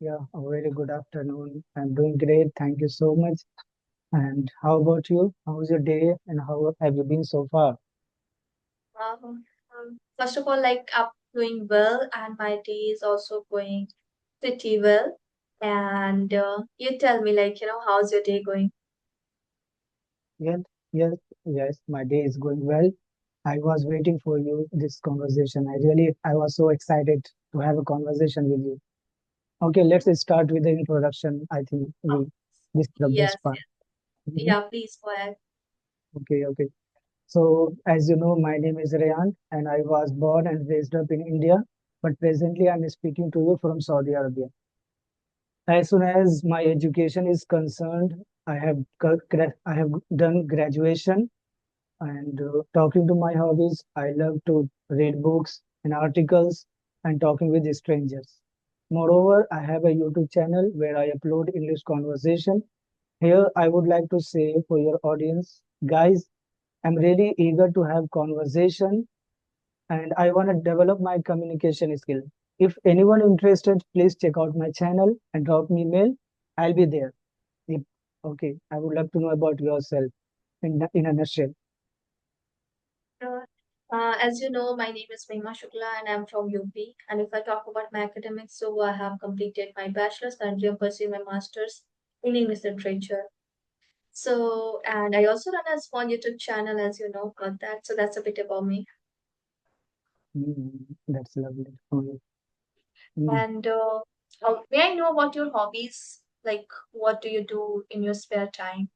Yeah, a very good afternoon. I'm doing great. Thank you so much. And how about you? How's your day and how have you been so far? First of all, like I'm doing well, and my day is also going pretty well. And you tell me, like, how's your day going? Yes, yes, yes, my day is going well. I was waiting for you this conversation. I was so excited to have a conversation with you. Okay, let's start with the introduction. I think Oh, this is the yes, best part. yes. Mhm. Yeah, please go ahead. Okay, okay. So, as you know, my name is Rayan and I was born and raised up in India, but presently I'm speaking to you from Saudi Arabia. As soon as my education is concerned, I have done graduation and talking to my hobbies, I love to read books and articles and talking with strangers. Moreover, I have a YouTube channel where I upload English conversation. Here, I would like to say for your audience, guys, I'm really eager to have conversation and I want to develop my communication skill. If anyone interested, please check out my channel and drop me mail. I'll be there. If, okay, I would love to know about yourself in a nutshell. Uh, as you know, my name is Mehma Shukla and I'm from UP. And if I talk about my academics, so I have completed my bachelor's, currently I'm pursuing my master's in English literature. So, and I also run a small YouTube channel, as you know, about that. So that's a bit about me. That's lovely. Oh, mm, And may I know what your hobbies, like what do you do in your spare time?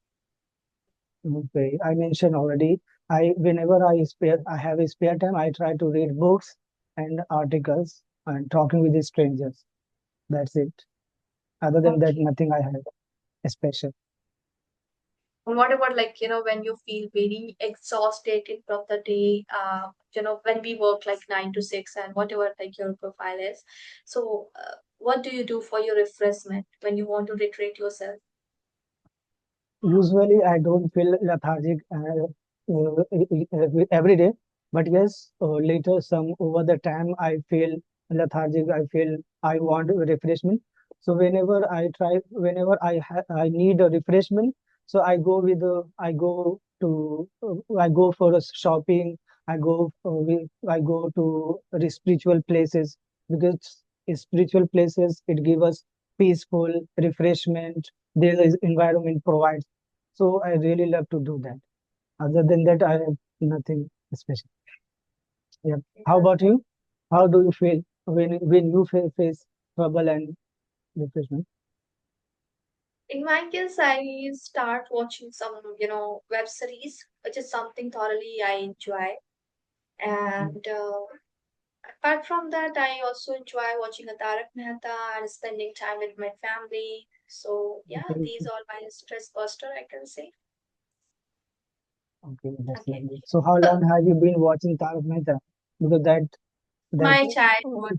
okay, I mentioned already. I have a spare time. I try to read books and articles and talking with the strangers. That's it. Other than that, Okay. nothing I have special. And what about like, when you feel very exhausted in of the day, when we work like 9 to 6 and whatever like your profile is. So, what do you do for your refreshment when you want to recreate yourself? Usually, I don't feel lethargic every day, but yes, later some over the time I feel lethargic. I feel I want a refreshment. So whenever I need a refreshment, so I go for a shopping. I go to the spiritual places because in spiritual places it gives us peaceful refreshment. There is environment provides. So I really love to do that. Other than that, I have nothing special. Yeah. How Yeah. about you? How do you feel when you face trouble and depression? In my case, I start watching some, web series, which is something thoroughly I enjoy. Mm. And apart from that, I also enjoy watching a Tarak Mehta and spending time with my family. So yeah, Okay, these are my stress buster, I can say. okay, that's Okay. lovely. So how So long have you been watching Tarak Mehta? Because that my childhood,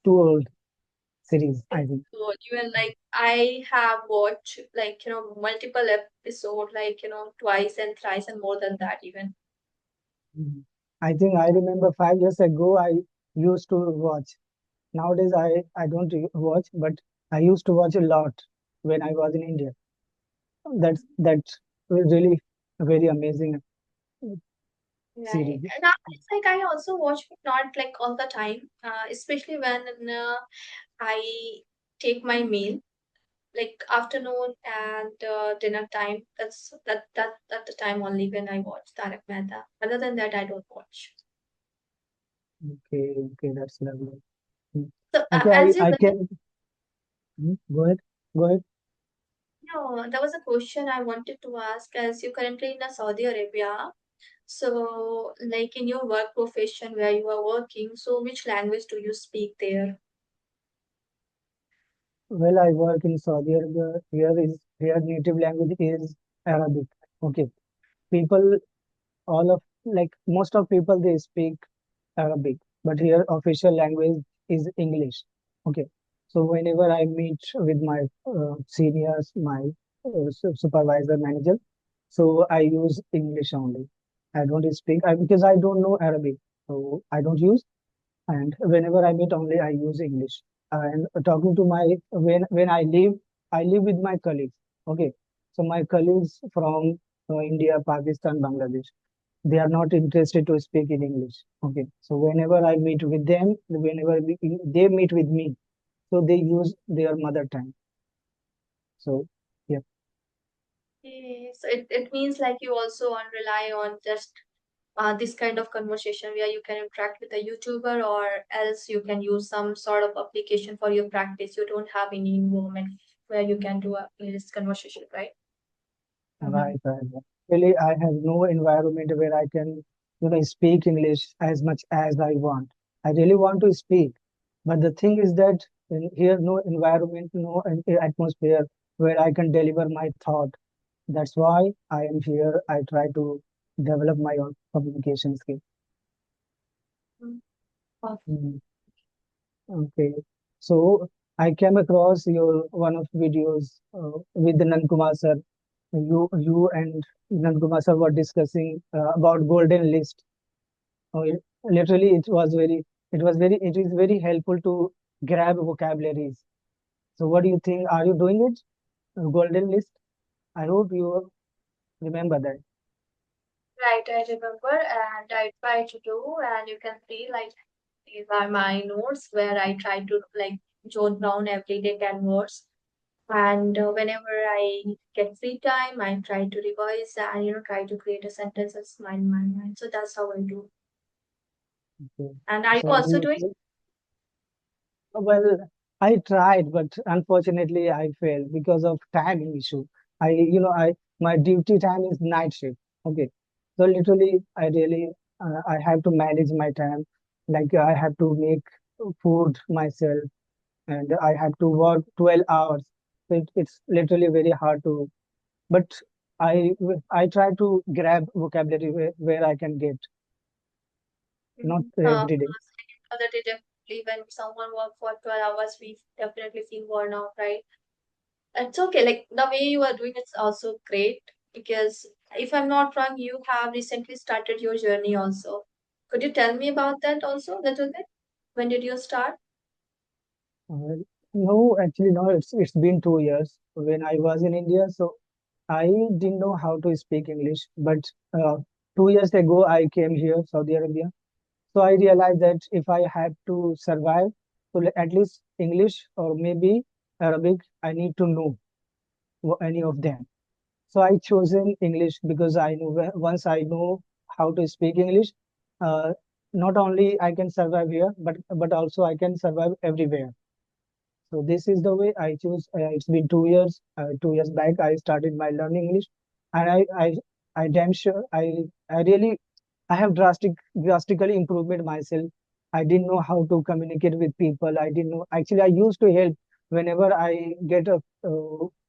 too old series, I it's think. good. Even like I have watched like, multiple episode, like, twice and thrice and more than that even. Mm. I think I remember 5 years ago I used to watch. Nowadays I don't watch, but I used to watch a lot when I was in India. That's really a very amazing Right. series. And nowadays, like I also watch it not like all the time, especially when I take my meal, like afternoon and dinner time. That's the time only when I watch Tarak Mehta. Other than that, I don't watch. Okay, okay, that's lovely. Mm. So Okay, as you I guys can go ahead, go ahead. know, there was a question I wanted to ask. As you currently in Saudi Arabia, so like in your work profession where you are working, so which language do you speak there? Well, I work in Saudi Arabia. Here native language is Arabic. Okay, people all of like most of people they speak Arabic, but here official language is English. Okay, so whenever I meet with my seniors, my supervisor, manager, so I use English only. I don't speak because I don't know Arabic, so I don't use. And whenever I meet only, I use English. and talking to my when I live with my colleagues. Okay, so my colleagues from India, Pakistan, Bangladesh, they are not interested to speak in English. Okay, so whenever I meet with them, they meet with me, so they use their mother tongue. So yeah, Okay. So it means like you also on rely on just this kind of conversation where you can interact with a YouTuber, or else you can use some sort of application for your practice. You don't have any environment where you can do a this conversation, right? Mm-hmm. right, right, right. Really, I have no environment where I can, speak English as much as I want. I really want to speak, but the thing is that here, no environment, no atmosphere where I can deliver my thought. That's why I am here. I try to develop my own communication skill. Mm, okay. So I came across your one of videos with the Nankumar sir. You and Nankumar sir were discussing about golden list. Literally, it is very helpful to grab vocabularies. So what do you think? Are you doing it? Golden list. I hope you remember that. Right, I remember, and I try to do, and you can see like these are my notes where I try to like jot down every day 10 words. And whenever I get free time, I try to revise and try to create a sentences in my mind. So that's how I do. Okay. And are you So do also you doing? feel? Well, I tried, but unfortunately, I failed because of timing issue. My duty time is night shift. Okay, so literally, I have to manage my time. Like I have to make food myself, and I have to work 12 hours. So it's literally very hard to. But I I try to grab vocabulary where I can get, not Mhm. every day. That it definitely when someone work for 12 hours, we definitely feel worn out, right? It's okay. Like the way you are doing it's also great because if I'm not wrong, you have recently started your journey also. Could you tell me about that also, little bit? When did you start? Uh, no, actually, no. It's been 2 years when I was in India, so I didn't know how to speak English. But 2 years ago, I came here, Saudi Arabia. So I realized that if I had to survive, so at least English or maybe Arabic, I need to know any of them. So I chosen English because I know once I know how to speak English, uh, not only I can survive here, but also I can survive everywhere. So this is the way I choose. It's been 2 years. 2 years back, I started my learning English, and I damn sure I really, I have drastically improved myself. I didn't know how to communicate with people. I didn't know. Actually, I used to help whenever I get a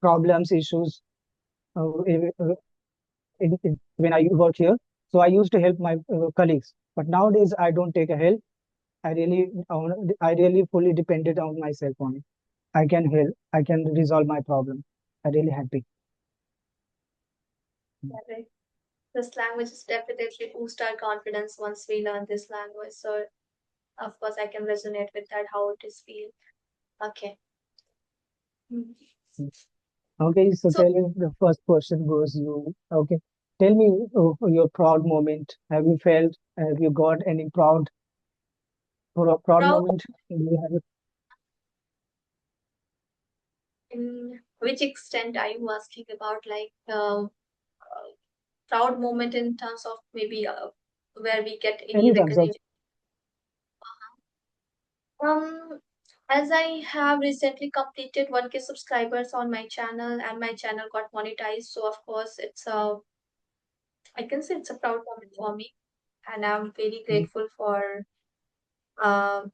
problems, issues when I work here. So I used to help my colleagues. But nowadays, I don't take a help. I really fully depended on myself only. I can help. I can resolve my problem. I'm really happy. Right. This language is definitely boost our confidence once we learn this language. So of course I can resonate with that how it is feel. Okay. Mm. Okay, so So tell me the first question goes you. Okay, tell me your proud moment. Have you felt? Have you got any proud proud moment? Do you have in which extent are you asking about like proud moment in terms of maybe where we get any any terms of recognition? Um, as I have recently completed 1K subscribers on my channel and my channel got monetized, so of course it's a I can say it's a proud moment for me, and I'm very grateful for um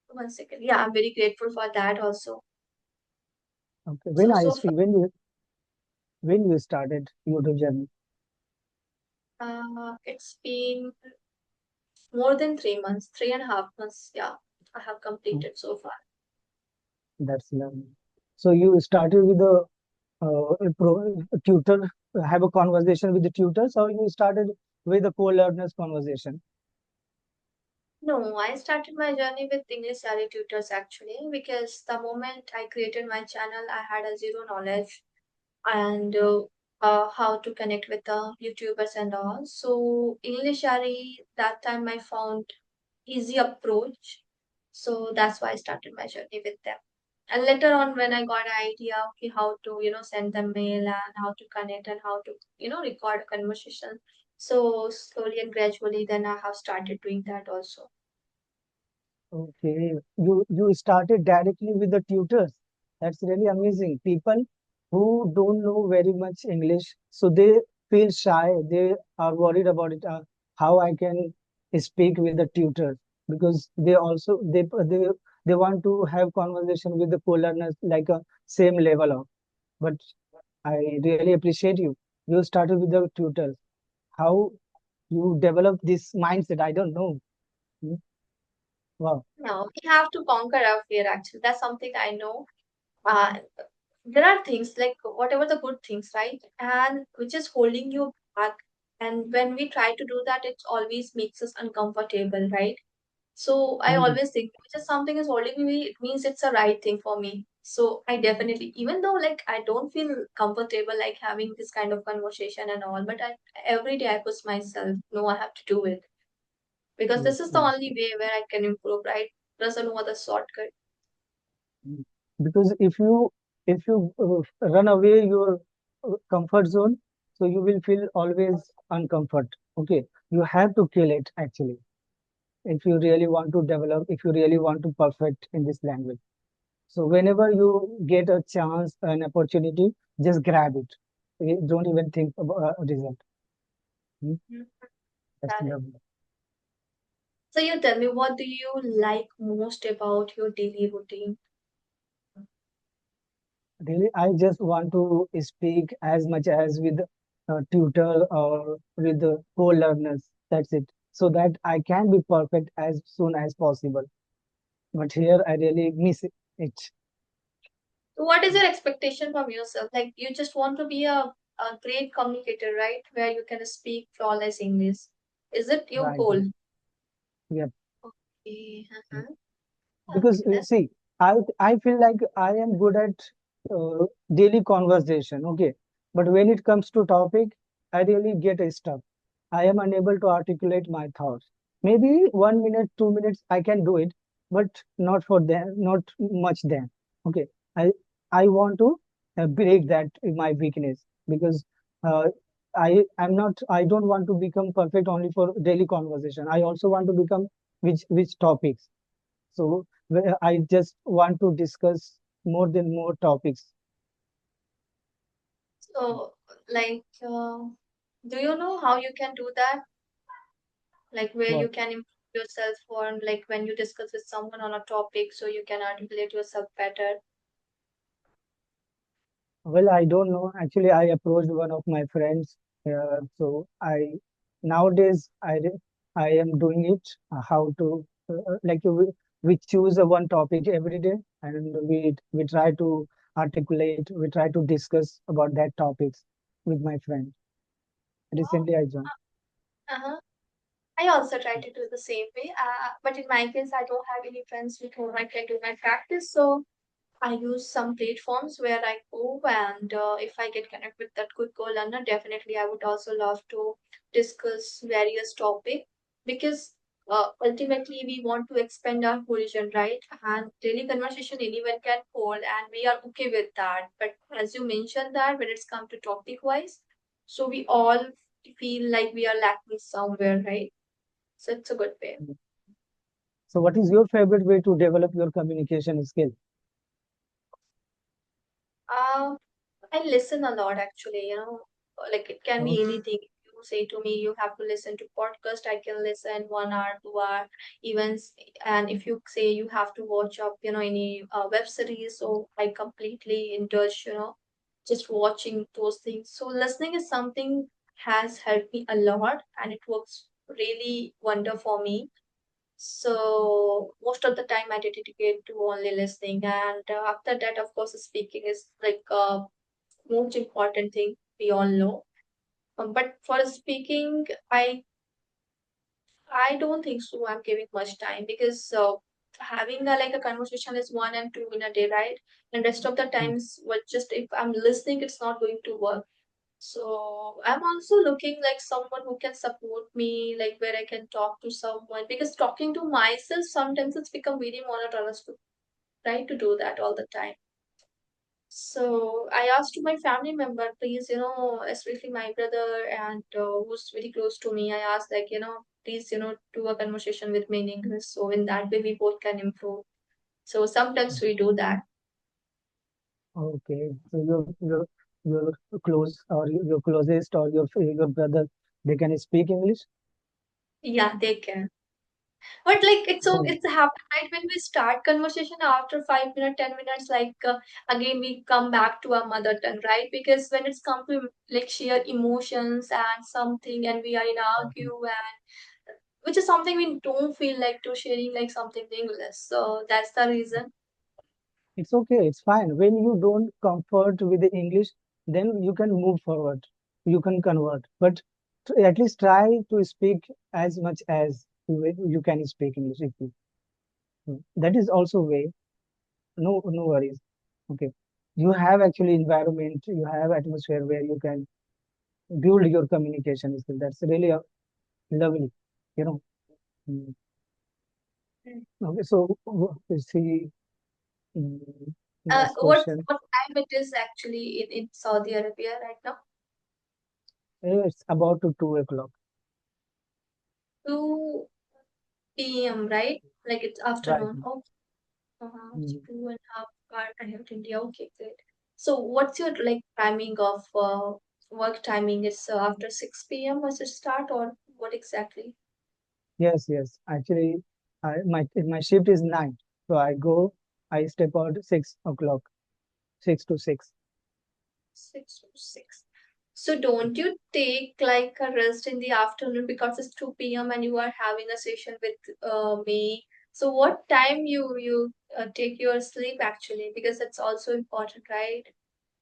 1 second. Yeah, I'm very grateful for that also. okay? So so far, When you started YouTube journey? it's been more than 3 months, 3.5 months. Yeah, I have Oh, completed so far. that's lovely. So you started with a tutor, have a conversation with the tutors, or you started with a co-learners conversation? No, I started my journey with English Study Tutors actually because the moment I created my channel, I had a zero knowledge and how to connect with the YouTubers and all. So English Shari that time I found easy approach. So that's why I started my journey with them. And later on, when I got an idea, okay, how to send them mail and how to connect and how to record a conversation. So slowly and gradually, then I have started doing that also. Okay, you started directly with the tutors. That's really amazing. People who don't know very much English, so they feel shy. They are worried about it. How I can speak with the tutors because they want to have conversation with the co-learners like a same level of. But I really appreciate you. You started with the tutors. How you develop this mindset? I don't know. Hmm. Wow. No, we have to conquer our fear actually. That's something I know. Uh, there are things like whatever the good things, right? And which is holding you back. And when we try to do that, it always makes us uncomfortable, right? So I Hmm. always think which is something is holding me, it means it's a right thing for me. So I definitely, even though like I don't feel comfortable like having this kind of conversation and all, but every day I push myself, no, I have to do it because Yes, this is the yes. only way where I can improve, right? There's no other shortcut. Mm. Because if you run away your comfort zone, so you will feel always uncomfort. Okay, you have to kill it actually. If you really want to develop, if you really want to perfect in this language. So whenever you get a chance, an opportunity, just grab it. Okay, don't even think about a result. Mm. Mhm. That's Got it. lovely. So you tell me, what do you like most about your daily routine? Really, I just want to speak as much as with tutor or with the co-learners. That's it. So that I can be perfect as soon as possible. But here I really miss it. So what is your expectation from yourself? Like you just want to be a great communicator, right? Where you can speak flawless English. Is it your Right. goal? Yeah. Okay. Uh-huh. Because Okay, that's see, I feel like I am good at daily conversation. Okay. But when it comes to topic, I really get stuck. I am unable to articulate my thoughts. Maybe 1 minute, 2 minutes I can do it, but not for them, not much then. Okay. I i want to break that in my weakness because uh, I don't want to become perfect only for daily conversation. I also want to become which topics. So I just want to discuss more than more topics. so like do you know how you can do that? Like where you Well, can improve yourself on like when you discuss with someone on a topic so you can articulate yourself better. well, I don't know. Actually, I approached one of my friends. So I am doing it. How to like we choose a one topic every day, and we try to articulate. We try to discuss about that topics with my friend. Wow. Recently, I joined. Uh-huh. I also try to do the same way. But in my case, I don't have any friends with whom I can do my practice. So I use some platforms where I go, and if I get connected with that good co-learner, definitely I would also love to discuss various topics because ultimately we want to expand our horizon, right? And daily conversation anyone can hold, and we are okay with that. But as you mentioned that when it's come to topic wise, so we all feel like we are lacking somewhere, right? So it's a good way. So, what is your favorite way to develop your communication skill? Um, I listen a lot actually, like it can be anything. If you say to me you have to listen to podcast, I can listen 1 hour, 2 hour, even and if you say you have to watch up, any web series, so I completely indulge, just watching those things. So listening is something has helped me a lot and it works really wonder for me. So most of the time I dedicate to only listening, and after that, of course, speaking is like most important thing we all know. But for speaking, I I don't think so. I'm giving much time because having like a conversation is 1 and 2 in a day, right? And rest of the Mm. times, what just if I'm listening, it's not going to work. So I'm also looking like someone who can support me, like where I can talk to someone because talking to myself sometimes it's become very monotonous to try to do that all the time. So I asked to my family member, please, especially my brother and who's very close to me, I asked like, please, do a conversation with me in English. So in that way we both can improve. So sometimes we do that. Okay, so your close or your closest or your brother, they can speak English? Yeah, they can. But like Oh, it's happen right when we start conversation after 5 minutes, 10 minutes, like again we come back to our mother tongue, right? Because when it's come to like share emotions and something, and we are in okay. argue and which is something we don't feel like to sharing like something in English. So that's the reason. It's okay, it's fine. When you don't comfort with the English, then you can move forward. You can convert. But at least try to speak as much as you can speak English. If you, that is also way. No, no worries. Okay. You have actually environment, you have atmosphere where you can build your communication skill. That's really lovely. You know. Mm. Mm. Okay, so let's see. mm, Uh, Next what question. what time it is actually in Saudi Arabia right now? It's about to 2 o'clock. 2 p.m., right? Like it's Right. afternoon. Oh, Mm. 2.5 hours ahead of India. Okay, great. So what's your like timing of work timing? Is after 6 p.m. was it start or what exactly? Yes, yes. Actually, my shift is 9. So I step out 6 o'clock, 6 to 6. 6 to 6. So don't you take like a rest in the afternoon because it's 2 p.m. and you are having a session with me. So what time you take your sleep actually? Because that's also important, right?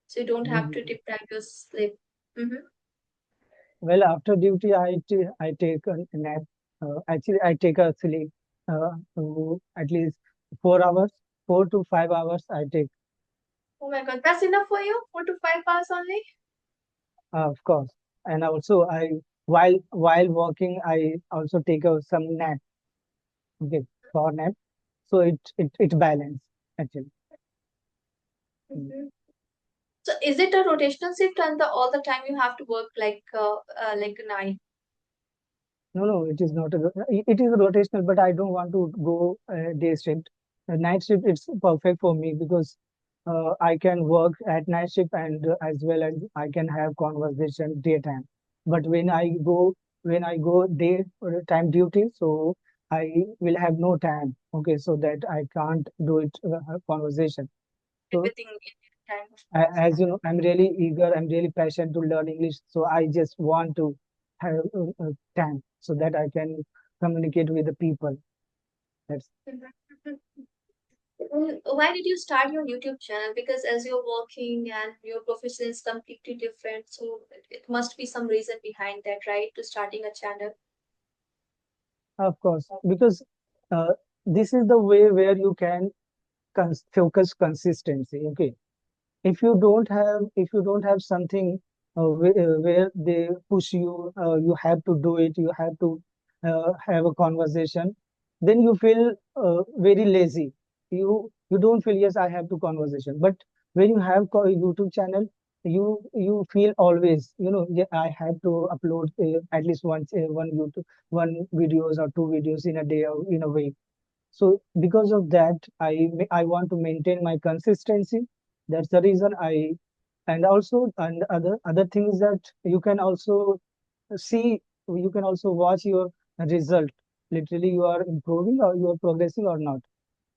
So you don't have to Mhm. deprive your sleep. Mm-hmm. Well, after duty, I take a nap. Actually, I take a sleep at least 4 hours, 4 to 5 hours. I take, Oh my God, that's enough for you? 4 to 5 hours only? of course. And also, while working, I also take some nap. Okay, power nap. So it balance actually. Mm. Mm-hmm. So is it a rotational shift and all the time you have to work like a night? No, no, it is not it is a rotational, but I don't want to go day shift. Night shift, it's perfect for me because I can work at night shift and as well as I can have conversation daytime. But when I go day time duty, so I will have no time. Okay, so that I can't do it conversation. So Everything in time, of course. as you know, I'm really eager, I'm really passionate to learn English. So I just want to have time so that I can communicate with the people. That's Mhm. Why did you start your YouTube channel? Because as you're working and your profession is completely different, so it must be some reason behind that, right? To starting a channel. of course because uh, this is the way where you can focus consistency. Okay, if you don't have something where they push you, you have to do it, you have to have a conversation, then you feel very lazy. You don't feel, yes, I have to conversation. But when you have YouTube channel, you feel always, yeah, I have to upload at least once one YouTube, one videos or two videos in a day or in a week. So because of that, I want to maintain my consistency. That's the reason and other things that you can also see, you can also watch your result. Literally, you are improving or you are progressing or not.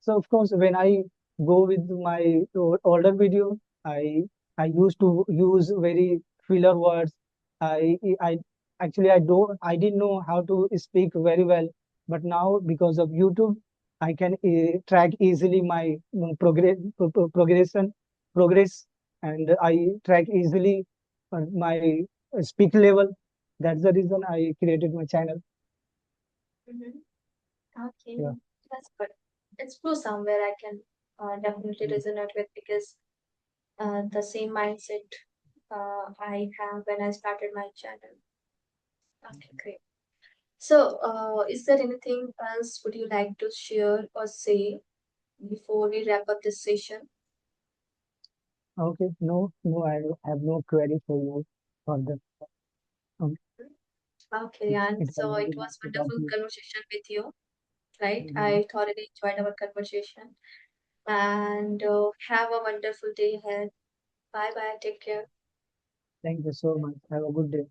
So of course, when I go with my older video, I I used to use very filler words. I actually I didn't know how to speak very well, but now because of YouTube, I can track easily my progress, and I track easily my speak level. That's the reason I created my channel. Mm-hmm. Okay, Yeah. that's good. It's true somewhere I can definitely Mm. resonate with because the same mindset I have when I started my channel. Okay, great. So, is there anything else would you like to share or say before we wrap up this session? Okay. No, no, I have no query for you for the. Um, Okay, and it was so it very nice was to talk wonderful to you. conversation with you, right? Mhm. I thoroughly enjoyed our conversation and have a wonderful day ahead. Bye bye. Take care. Thank you so much. Have a good day.